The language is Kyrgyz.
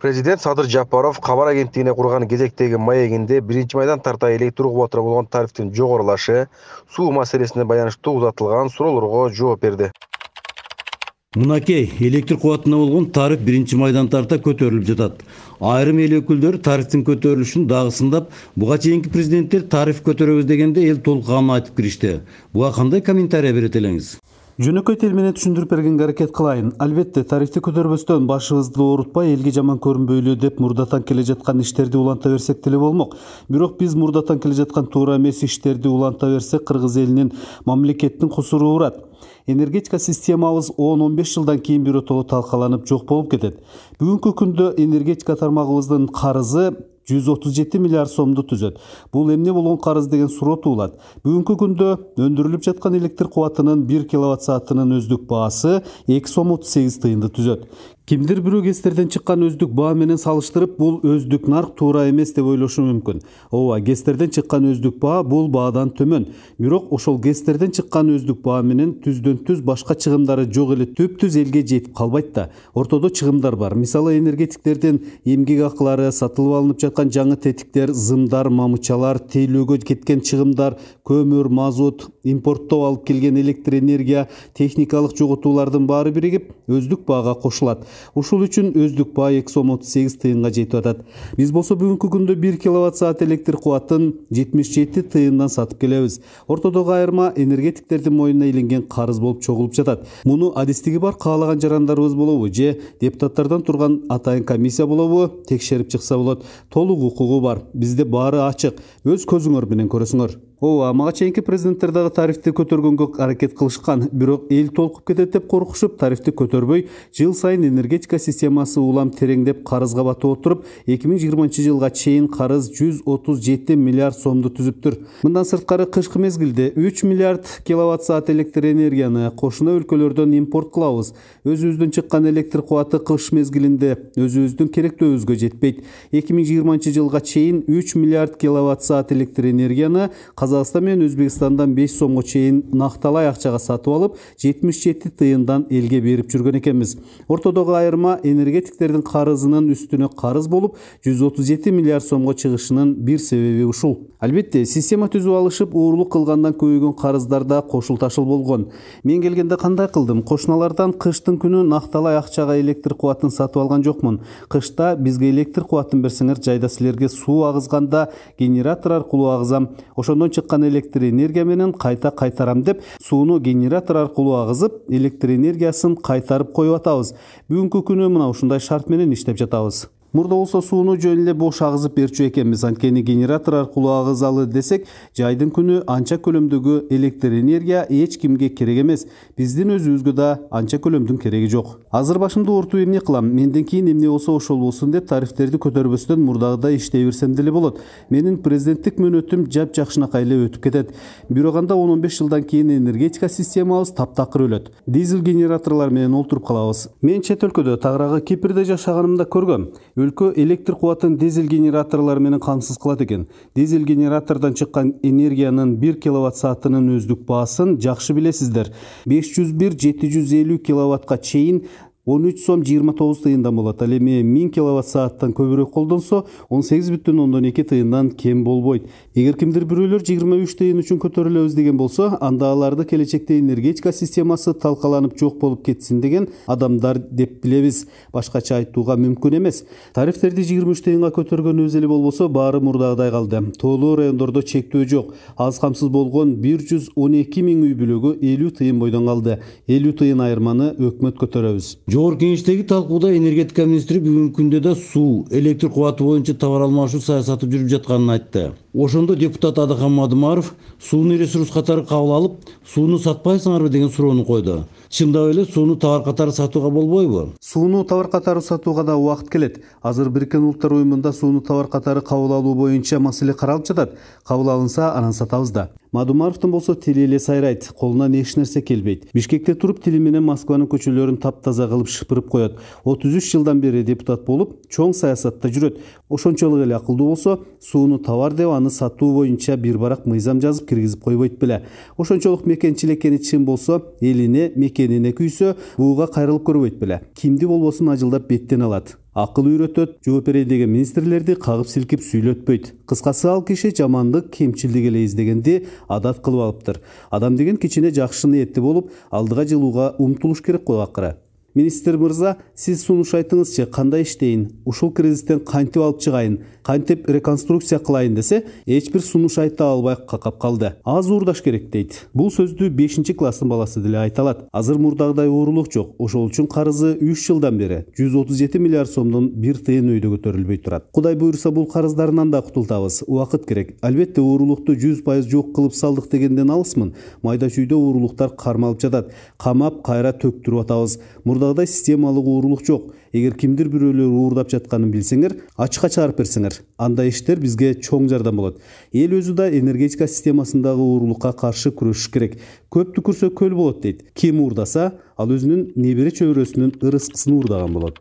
Президент Садыр Жапаров кабар агенттигине курган кезектеги маегинде 1 майдан тарта электр кубатына болгон тарифтин жогорулашы, суу маселесине байланыштуу узатылган суроолорго жооп берди. Мынакей, электр кубатына болгон тариф 1 майдан тарта көтөрүлүп жатат. Айрым эл өкүлдөрү тарифтин көтөрүлүшүн дагысындап, буга чейинки президенттер тариф көтөрөбүз дегенде эл толкуганын айтып киришти. Буга кандай комментарий берет элеңиз? Жөнөкөй тил менен түшүндүрүп бергенге аракет кылайын. Албетте, тарифти көтөрбөстөн башыбызды оорутпай, элге жаман көрүнбөйлү деп мурдатан келе жаткан иштерди уланта берсек деле болмок. Бирок биз мурдатан келе жаткан туура эмес иштерди уланта берсек, кыргыз элинин, мамлекеттин кусуру урат. Энергетика системабыз 10-15 жылдан кийин биротоло талкаланып жок болуп кетет. Бүгүнкү күндө энергетика тармагыбыздын карызы 137 миллиард сомду түзөт. Бул эмне болгон карыз деген суроо туулат. Бүгүнкү күндө өндүрүлүп жаткан электр кубатынын 1 киловатт саатынын өздүк баасы 2 сом 38 тыйынды түзөт. Кимдир бирөө ГЭСтерден чыккан өздүк баа менен салыштырып, бул өздүк нарк туура эмес деп ойлошу мүмкүн. Ооба, ГЭСтерден чыккан өздүк баа бул баадан төмөн. Бирок ошол ГЭСтерден чыккан өздүк баа менен түздөн-түз башка чыгымдары жок эле түп-түз элге жетип калбайт да. Ортодо чыгымдар бар. Мисалы, энергетиктердин эмгек акылары, сатылып алынып жаткан жаңы тетиктер, зымдар, мамычалар, тейлөөгө кеткен чыгымдар, көмүр, мазут, импорттоо алып келген электр энергия, техникалык жоготуулардын баары биригип өздүк баага кошулат. Ушул үчүн өздүк баа 2 сом 38 тыйынга жетип атат. Биз болсо бүгүнкү күндө 1 киловатт саат электр кубатын 77 тыйындан сатып келебиз. Ортодогу айырма энергетиктердин мойнуна илинген карыз болуп чогулуп жатат. Муну адистиги бар каалаган жарандарыбыз болобу же депутаттардан турган атайын комиссия болобу текшерип чыкса болот. Толук укугу бар. Бизде баары ачык. Өз көзүңөр менен көрөсүңөр. Ооба, мага чейинки президенттер дагы тарифти көтөргөнгө аракет кылышкан, бирок эл толкуп кетет деп коркушуп, тарифти көтөрбөй, жыл сайын энергетика системасы улам тереңдеп карызга батып отуруп, 2020-жылга чейин карыз 137 миллиард сомду түзүптүр. Мындан сырткары кышкы мезгилде 3 миллиард киловатт саат электр энергияны кошуна өлкөлөрдөн импорт кылабыз. Өзүбүздөн чыккан электр кубаты кыш мезгилинде өзүбүздүн керектөөбүзгө жетпейт. 2020-жылга чейин 3 миллиард киловатт саат электр энергияны Казакстан менен Өзбекстандан 5 сомго чейин накталай акчага сатып алып, 77 тыйындан элге берип жүргөн экенбиз. Ортодогу айырма энергетиктердин карызынын үстүнө карыз болуп, 137 миллиард сомго чыгышынын бир себеби ушул. Албетте, система түзүп алышып, уурлук кылгандан көбөйгөн карыздар да кошул-ташыл болгон. Мен келгенде кандай кылдым? Кошуналардан кыштын күнү накталай акчага электр кубатын сатып алган жокмун. Кышта бизге электр кубатын берсеңер, жайда силерге суу агызганда генератор аркылуу агызам. Ошондон чыккан электр энергия менен кайта кайтарам деп, сууну генератор аркылуу агызып, электр энергиясын кайтарып коюп атабыз. Бүгүнкү күнү мына ушундай шарт менен иштеп жатабыз. Мурда болсо сууну жөн эле бош агызып берчү экенбиз. Анткени генератор аркылуу агызалы десек, жайдын күнү анча көлөмдөгү электр энергия эч кимге керек эмес. Биздин өзүбүзгө да анча көлөмдүн кереги жок. Азыр башымды оорутуп эмне кылам? Менден кийин эмне болсо ошол болсун деп тарифтерди көтөрбөстөн мурдагыдай иштей берсем деле болот. Менин президенттик мөөнөтүм жапжакшынакай эле өтүп кетет. Бирок анда 10-15 жылдан кийин энергетика системабыз таптакыр өлөт. Дизель генераторлор менен олтуруп калабыз. Мен чет өлкөдө, тагыраагы Кипрде жашаганымда көргөм. Өлкө электр кубатын дизель генераторлор менен камсыз кылат экен. Дизель генератордон чыккан энергиянын 1 киловатт саатынын өздүк баасын жакшы билесиздер. 501-750 киловаттка чейин 13 сом 29 тыйындан болот. Ал эми 1000 киловатт сааттан көбүрөөк колдонсо 18,2 тыйындан кем болбойт. Эгер кимдир бирөөлөр 23 тыйын үчүн көтөрүлөбүз деген болсо, анда аларды келечекте энергетика системасы талкаланып жок болуп кетсин деген адамдар деп билебиз. Башкача айтууга мүмкүн эмес. Тарифтерди 23 тыйынга көтөргөнүбүз эле болбосо, баары мурдагыдай калды. Тоолуу райондордо чектөө жок. Аз камсыз болгон 112 миң үй бүлөгө 50 тыйын бойдон калды. 50 тыйын айырманы өкмөт көтөрөбүз. Жогорку кеңештеги талкууда энергетика министри бүгүнкү күндө да суу, электр кубаты боюнча товар алмашуу саясаты жүрүп жатканын айтты. Ошондо депутат Адахан Мадымаров сууну ресурс катары кабыл алып, сууну сатпайсыңарбы деген суроону койду. Чындап эле сууну товар катары сатууга болбойбу? Сууну товар катары сатууга да убакыт келет. Азыр Бириккен Улуттар уюмунда сууну товар катары кабыл алуу боюнча маселе каралып жатат. Кабыл алынса, анан сатабыз да. Мадумаровдун болсо тили эле сайрайт, колуна эч нерсе келбейт. Бишкекте туруп тили менен Москванын көчөлөрүн таптаза кылып шыпырып коет. 33 жылдан бери депутат болуп, чоң саясатта жүрөт. Ошончолук эле акылдуу болсо, сууну товар деп аны сатуу боюнча бир барак мыйзам жазып киргизип койбойт беле. Ошончолук мекенчил экени чын болсо, элине, мекенине күйсө, буга кайрылып көрбөйт беле. Кимди болбосун ажылдап беттен алат. акыл үйрөтөт, жооп берейин деген министрлерди кагып силкип сүйлөтпөйт. Кыскасы ал киши жамандык, кемчилдик эле издегенди адат кылып алыптыр. Адам деген кичине жакшы ниеттүү болуп, алдыга жылууга умтулуш керек го акыры. Министр мырза, сиз сунуш айтыңызчы, кандай иштейин, ушул кризистен кантип алып чыгайын, кантип реконструкция кылайын десе, эч бир сунуш айта албай какап калды. Аз уурдаш керек дейт. Бул сөздү 5-класстын баласы деле айта алат. Азыр мурдагыдай оорулук жок. Ошол үчүн карызы 3 жылдан бери 137 миллиард сомдон 1 тыйын өйдө көтөрүлбөй турат. Кудай буйруса бул карыздарынан да кутултабыз. Убакыт керек. Албетте оорулукту 100% жок кылып салдык дегенден алысмын. Майда чүйдө оорулуктар кармалып жатат. Камап, кайра төктүрүп атабыз. Мурдагыдай системалык оорулук жок. Эгер кимдир бирөөлөр уурдап жатканын билсеңер, ачыкка чыгарып берсеңер, андай иштер бизге чоң жардам болот. Эл өзү да энергетика системасындагы оорулукка каршы күрөшүш керек. Көп түкүрсө көл болот дейт. Ким уурдаса, ал өзүнүн небере чөбүрөсүнүн ырыскысын уурдаган болот.